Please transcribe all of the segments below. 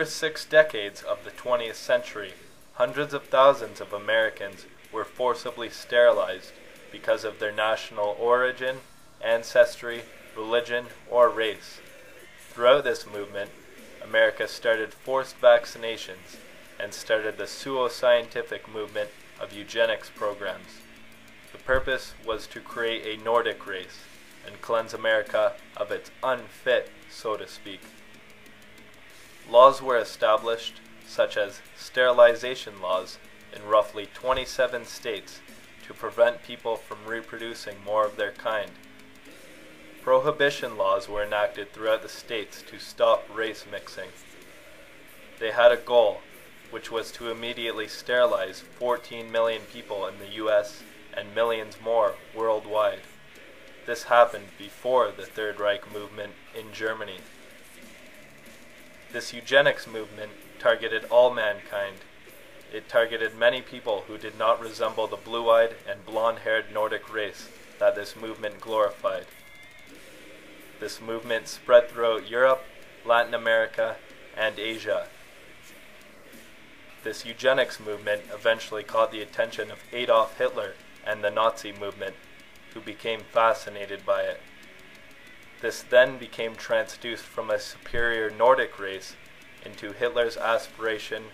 first 6 decades of the 20th century, hundreds of thousands of Americans were forcibly sterilized because of their national origin, ancestry, religion, or race. Throughout this movement, America started forced vaccinations and started the pseudo-scientific movement of eugenics programs. The purpose was to create a Nordic race and cleanse America of its unfit, so to speak. Laws were established, such as sterilization laws, in roughly 27 states to prevent people from reproducing more of their kind. Prohibition laws were enacted throughout the states to stop race mixing. They had a goal, which was to immediately sterilize 14 million people in the US and millions more worldwide. This happened before the Third Reich movement in Germany. This eugenics movement targeted all mankind. It targeted many people who did not resemble the blue-eyed and blonde-haired Nordic race that this movement glorified. This movement spread throughout Europe, Latin America, and Asia. This eugenics movement eventually caught the attention of Adolf Hitler and the Nazi movement, who became fascinated by it. This then became transduced from a superior Nordic race into Hitler's aspiration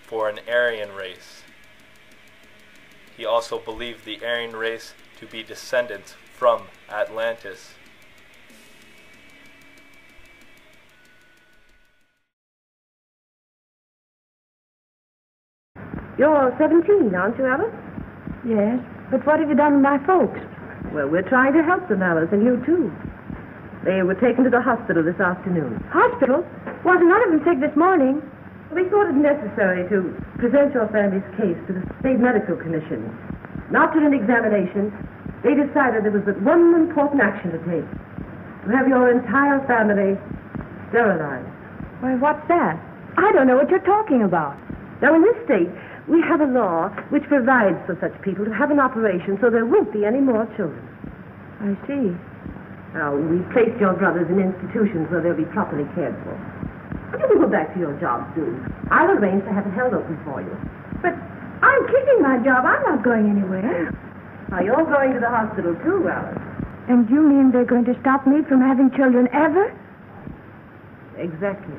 for an Aryan race. He also believed the Aryan race to be descendants from Atlantis. You're 17, aren't you, Alice? Yes, but what have you done with my folks? Well, we're trying to help them, Alice, and you too. They were taken to the hospital this afternoon. Hospital? Wasn't none of them sick this morning? We thought it necessary to present your family's case to the State Medical Commission. And after an examination, they decided there was but one important action to take. To have your entire family sterilized. Why, what's that? I don't know what you're talking about. Now, in this state, we have a law which provides for such people to have an operation so there won't be any more children. I see. Now, we've placed your brothers in institutions where they'll be properly cared for. You can go back to your job soon. I'll arrange to have it held open for you. But I'm keeping my job. I'm not going anywhere. Now, you're going to the hospital too, Alice. And you mean they're going to stop me from having children ever? Exactly.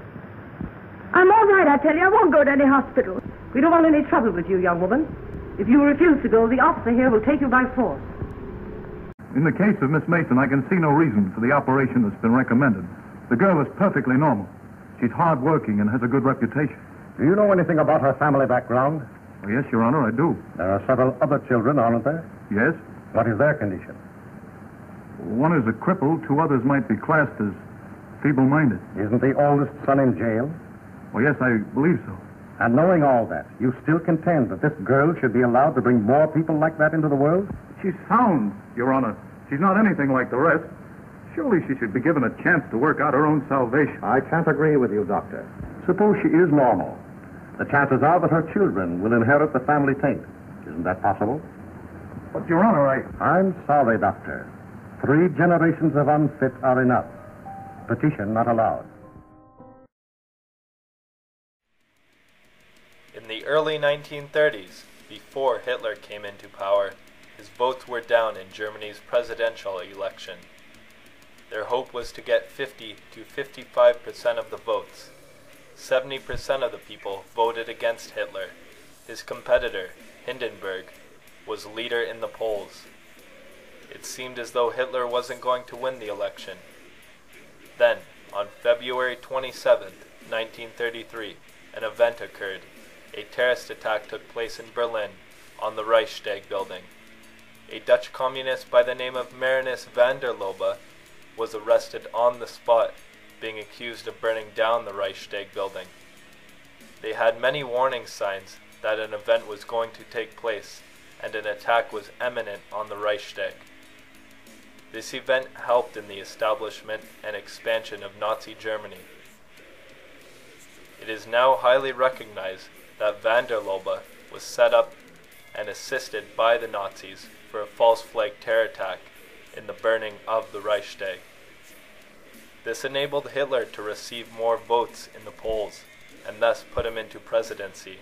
I'm all right, I tell you. I won't go to any hospital. We don't want any trouble with you, young woman. If you refuse to go, the officer here will take you by force. In the case of Miss Mason, I can see no reason for the operation that's been recommended. The girl is perfectly normal. She's hard-working and has a good reputation. Do you know anything about her family background? Oh, yes, Your Honor, I do. There are several other children, aren't there? Yes. What is their condition? One is a cripple. 2 others might be classed as feeble-minded. Isn't the oldest son in jail? Oh, yes, I believe so. And knowing all that, you still contend that this girl should be allowed to bring more people like that into the world? She's sound, Your Honor. She's not anything like the rest. Surely she should be given a chance to work out her own salvation. I can't agree with you, Doctor. Suppose she is normal. The chances are that her children will inherit the family taint. Isn't that possible? But, Your Honor, I'm sorry, Doctor. 3 generations of unfit are enough. Petition not allowed. In the early 1930s, before Hitler came into power, his votes were down in Germany's presidential election. Their hope was to get 50 to 55% of the votes. 70% of the people voted against Hitler. His competitor, Hindenburg, was leader in the polls. It seemed as though Hitler wasn't going to win the election. Then, on February 27, 1933, an event occurred. A terrorist attack took place in Berlin, on the Reichstag building. A Dutch communist by the name of Marinus van der Lubbe was arrested on the spot, being accused of burning down the Reichstag building. They had many warning signs that an event was going to take place, and an attack was imminent on the Reichstag. This event helped in the establishment and expansion of Nazi Germany. It is now highly recognized that van der Lubbe was set up and assisted by the Nazis for a false flag terror attack in the burning of the Reichstag. This enabled Hitler to receive more votes in the polls, and thus put him into presidency.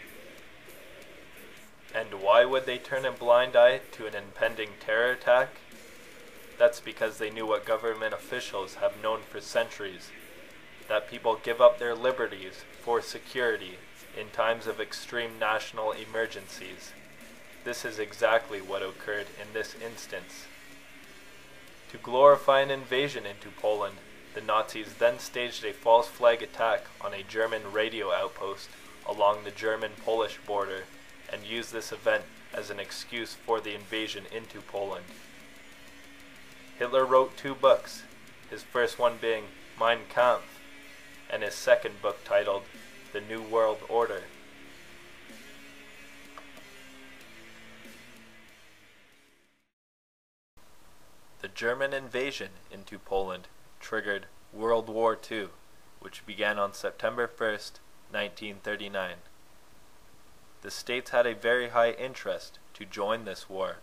And why would they turn a blind eye to an impending terror attack? That's because they knew what government officials have known for centuries, that people give up their liberties for security in times of extreme national emergencies. This is exactly what occurred in this instance. To glorify an invasion into Poland, the Nazis then staged a false flag attack on a German radio outpost along the German-Polish border and used this event as an excuse for the invasion into Poland. Hitler wrote 2 books, his first one being Mein Kampf, and his second book titled The New World Order. The German invasion into Poland triggered World War II, which began on September 1st, 1939. The states had a very high interest to join this war.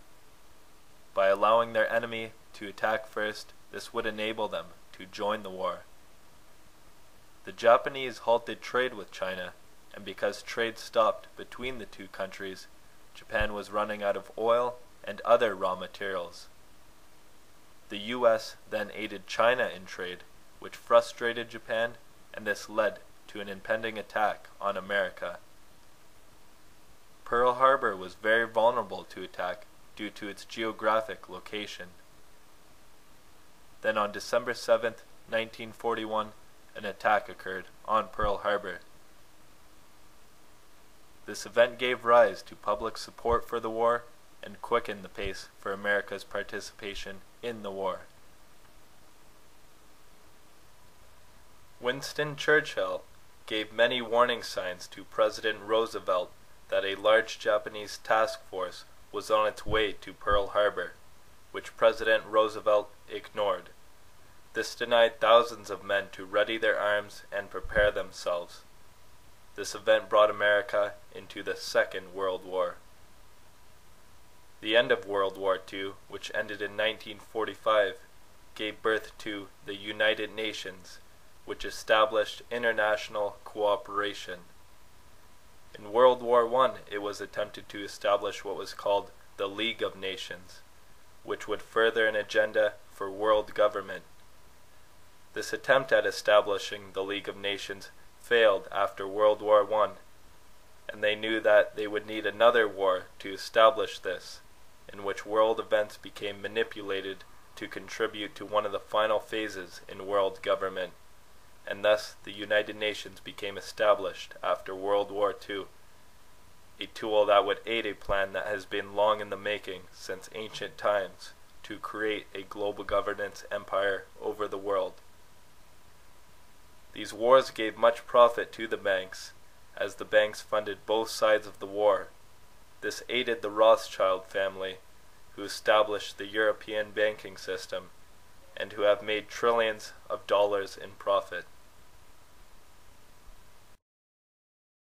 By allowing their enemy to attack first, this would enable them to join the war. The Japanese halted trade with China, and because trade stopped between the two countries, Japan was running out of oil and other raw materials. The US then aided China in trade, which frustrated Japan, and this led to an impending attack on America. Pearl Harbor was very vulnerable to attack due to its geographic location. Then on December 7th, 1941, an attack occurred on Pearl Harbor. This event gave rise to public support for the war and quickened the pace for America's participation in the war. Winston Churchill gave many warning signs to President Roosevelt that a large Japanese task force was on its way to Pearl Harbor, which President Roosevelt ignored. This denied thousands of men to ready their arms and prepare themselves. This event brought America into the Second World War. The end of World War II, which ended in 1945, gave birth to the United Nations, which established international cooperation. In World War I, it was attempted to establish what was called the League of Nations, which would further an agenda for world government. This attempt at establishing the League of Nations failed after World War I, and they knew that they would need another war to establish this, in which world events became manipulated to contribute to one of the final phases in world government, and thus the United Nations became established after World War II, a tool that would aid a plan that has been long in the making since ancient times to create a global governance empire over the world. These wars gave much profit to the banks, as the banks funded both sides of the war. This aided the Rothschild family, who established the European banking system, and who have made trillions of dollars in profit.